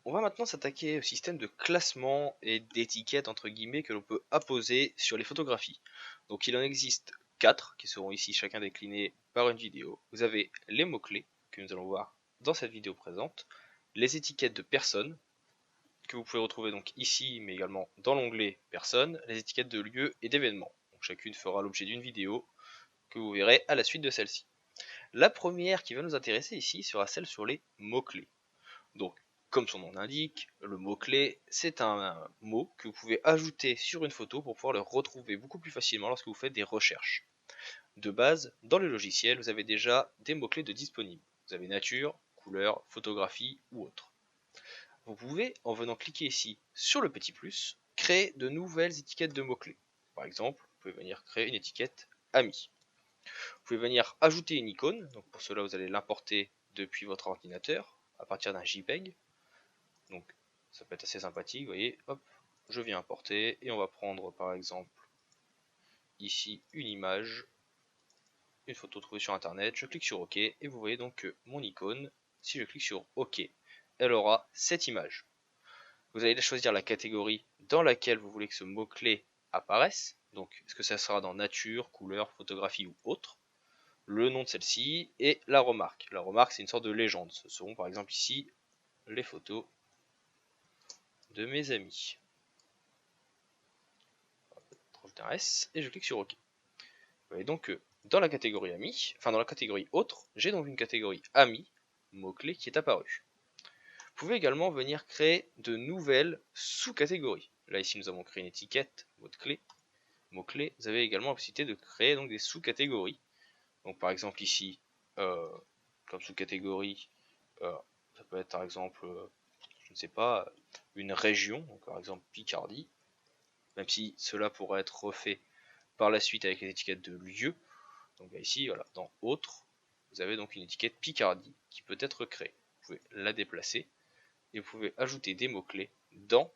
On va maintenant s'attaquer au système de classement et d'étiquettes entre guillemets que l'on peut apposer sur les photographies. Donc il en existe 4 qui seront ici chacun déclinés par une vidéo. Vous avez les mots-clés que nous allons voir dans cette vidéo présente, les étiquettes de personnes que vous pouvez retrouver donc ici mais également dans l'onglet personnes, les étiquettes de lieux et d'événements. Donc chacune fera l'objet d'une vidéo que vous verrez à la suite de celle-ci. La première qui va nous intéresser ici sera celle sur les mots-clés. Donc, comme son nom l'indique, le mot-clé, c'est un mot que vous pouvez ajouter sur une photo pour pouvoir le retrouver beaucoup plus facilement lorsque vous faites des recherches. De base, dans le logiciel, vous avez déjà des mots-clés de disponibles. Vous avez nature, couleur, photographie ou autre. Vous pouvez, en venant cliquer ici sur le petit plus, créer de nouvelles étiquettes de mots-clés. Par exemple, vous pouvez venir créer une étiquette ami. Vous pouvez venir ajouter une icône, donc pour cela vous allez l'importer depuis votre ordinateur à partir d'un JPEG. Donc ça peut être assez sympathique, vous voyez, hop, je viens importer et on va prendre par exemple ici une image, une photo trouvée sur internet, je clique sur OK et vous voyez donc que mon icône, si je clique sur OK, elle aura cette image. Vous allez choisir la catégorie dans laquelle vous voulez que ce mot-clé apparaisse, donc est-ce que ça sera dans nature, couleur, photographie ou autre, le nom de celle-ci et la remarque. La remarque c'est une sorte de légende, ce seront par exemple ici les photos de mes amis. Rajouter un S et je clique sur OK. Vous voyez donc que dans la catégorie amis, enfin dans la catégorie autre, j'ai donc une catégorie amis, mot-clé qui est apparu. Vous pouvez également venir créer de nouvelles sous-catégories. Là ici nous avons créé une étiquette, mot-clé, mot-clé. Vous avez également la possibilité de créer donc des sous-catégories. Donc par exemple ici, comme sous-catégorie, ça peut être par exemple, je ne sais pas, une région, donc par exemple Picardie, même si cela pourrait être refait par la suite avec les étiquettes de lieu. Donc ici, voilà, dans autre, vous avez donc une étiquette Picardie qui peut être créée. Vous pouvez la déplacer et vous pouvez ajouter des mots-clés dans,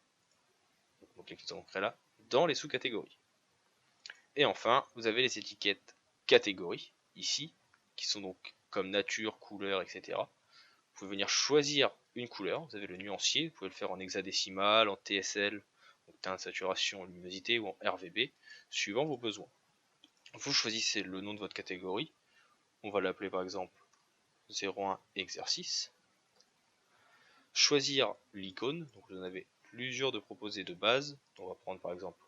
mots-clés qui sont créés là, dans les sous-catégories. Et enfin, vous avez les étiquettes catégories, ici, qui sont donc comme nature, couleur, etc. Vous pouvez venir choisir une couleur, vous avez le nuancier, vous pouvez le faire en hexadécimal, en TSL, donc teinte, saturation, luminosité ou en RVB, suivant vos besoins. Vous choisissez le nom de votre catégorie, on va l'appeler par exemple 01 exercice. Choisir l'icône, donc vous en avez plusieurs de proposés de base, on va prendre par exemple,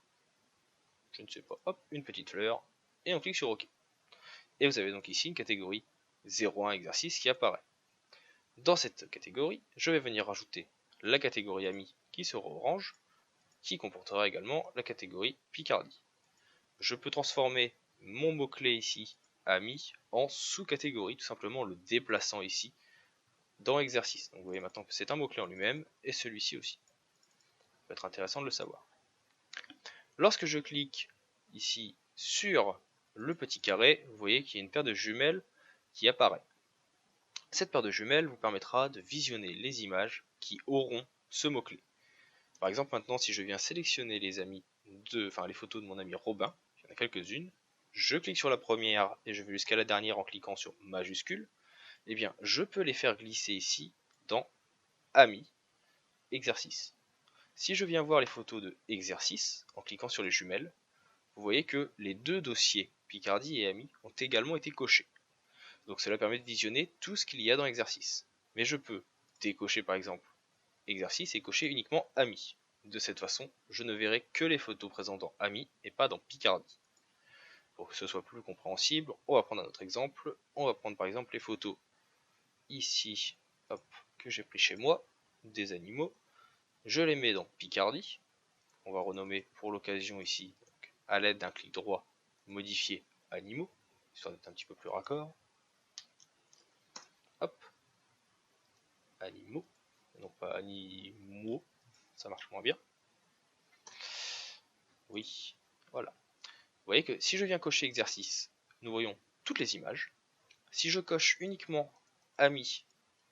je ne sais pas, hop, une petite fleur, et on clique sur OK. Et vous avez donc ici une catégorie 01 exercice qui apparaît. Dans cette catégorie, je vais venir rajouter la catégorie amis qui sera orange, qui comportera également la catégorie Picardie. Je peux transformer mon mot-clé ici, ami, en sous-catégorie, tout simplement en le déplaçant ici dans exercice. Donc vous voyez maintenant que c'est un mot-clé en lui-même, et celui-ci aussi. Ça peut être intéressant de le savoir. Lorsque je clique ici sur le petit carré, vous voyez qu'il y a une paire de jumelles qui apparaît. Cette paire de jumelles vous permettra de visionner les images qui auront ce mot-clé. Par exemple, maintenant, si je viens sélectionner les photos de mon ami Robin, il y en a quelques-unes, je clique sur la première et je vais jusqu'à la dernière en cliquant sur majuscule, eh bien, je peux les faire glisser ici dans Amis, exercice. Si je viens voir les photos de exercice en cliquant sur les jumelles, vous voyez que les deux dossiers Picardie et Amis ont également été cochés. Donc cela permet de visionner tout ce qu'il y a dans exercice. Mais je peux décocher par exemple exercice et cocher uniquement Amis. De cette façon, je ne verrai que les photos présentes dans Amis et pas dans Picardie. Pour que ce soit plus compréhensible, on va prendre un autre exemple. On va prendre par exemple les photos ici, hop, que j'ai pris chez moi, des animaux. Je les mets dans Picardie. On va renommer pour l'occasion ici, donc, à l'aide d'un clic droit, modifier animaux, histoire d'être un petit peu plus raccord. Hop, animaux, non pas animaux, ça marche moins bien. Oui, voilà. Vous voyez que si je viens cocher exercice, nous voyons toutes les images. Si je coche uniquement amis,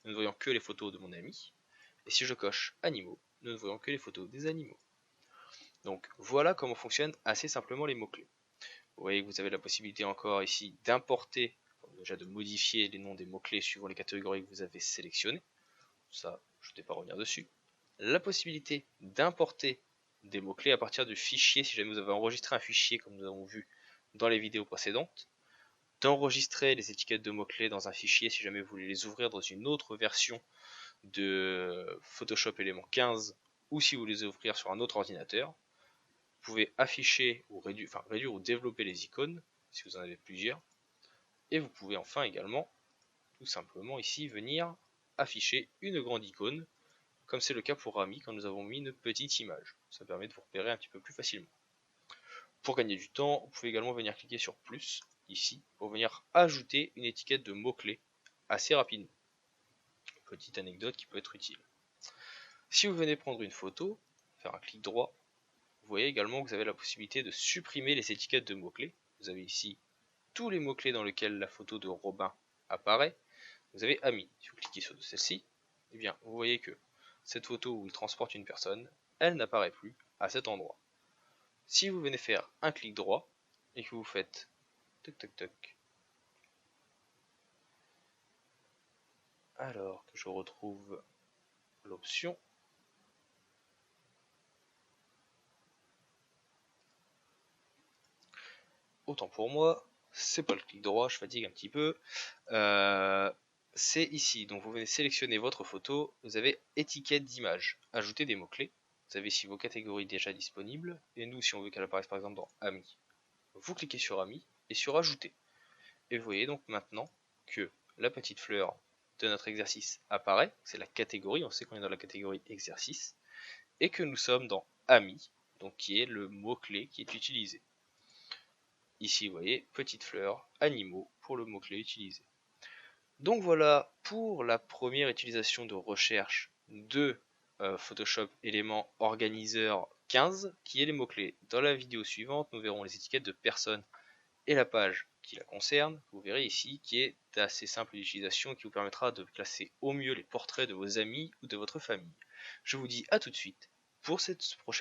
nous ne voyons que les photos de mon ami. Et si je coche animaux, nous ne voyons que les photos des animaux. Donc voilà comment fonctionnent assez simplement les mots-clés. Vous voyez que vous avez la possibilité encore ici d'importer, déjà de modifier les noms des mots-clés suivant les catégories que vous avez sélectionnées. Ça, je ne vais pas revenir dessus. la possibilité d'importer des mots-clés à partir du fichier, si jamais vous avez enregistré un fichier comme nous avons vu dans les vidéos précédentes, d'enregistrer les étiquettes de mots-clés dans un fichier si jamais vous voulez les ouvrir dans une autre version de Photoshop Element 15 ou si vous les ouvrir sur un autre ordinateur. Vous pouvez afficher ou réduire ou développer les icônes si vous en avez plusieurs. Et vous pouvez enfin également tout simplement ici venir afficher une grande icône comme c'est le cas pour Rami quand nous avons mis une petite image. Ça permet de vous repérer un petit peu plus facilement. Pour gagner du temps, vous pouvez également venir cliquer sur plus ici pour venir ajouter une étiquette de mots-clés assez rapidement. Petite anecdote qui peut être utile. Si vous venez prendre une photo, faire un clic droit, vous voyez également que vous avez la possibilité de supprimer les étiquettes de mots-clés. Vous avez ici tous les mots-clés dans lesquels la photo de Robin apparaît. Vous avez Ami. Si vous cliquez sur celle-ci, eh bien, vous voyez que cette photo où il transporte une personne, elle n'apparaît plus à cet endroit. Si vous venez faire un clic droit et que vous faites toc toc toc, alors que je retrouve l'option, autant pour moi, c'est pas le clic droit, je fatigue un petit peu. C'est ici, donc vous venez sélectionner votre photo, vous avez étiquette d'image, ajouter des mots-clés, vous avez ici vos catégories déjà disponibles, et nous si on veut qu'elle apparaisse par exemple dans Amis, vous cliquez sur Amis et sur Ajouter. Et vous voyez donc maintenant que la petite fleur de notre exercice apparaît, c'est la catégorie, on sait qu'on est dans la catégorie exercice, et que nous sommes dans Amis, donc qui est le mot-clé qui est utilisé. Ici vous voyez, petite fleur, animaux pour le mot-clé utilisé. Donc voilà pour la première utilisation de recherche de Photoshop Element Organizer 15 qui est les mots-clés. Dans la vidéo suivante, nous verrons les étiquettes de personnes et la page qui la concerne. Vous verrez ici qui est assez simple d'utilisation et qui vous permettra de classer au mieux les portraits de vos amis ou de votre famille. Je vous dis à tout de suite pour cette prochaine vidéo.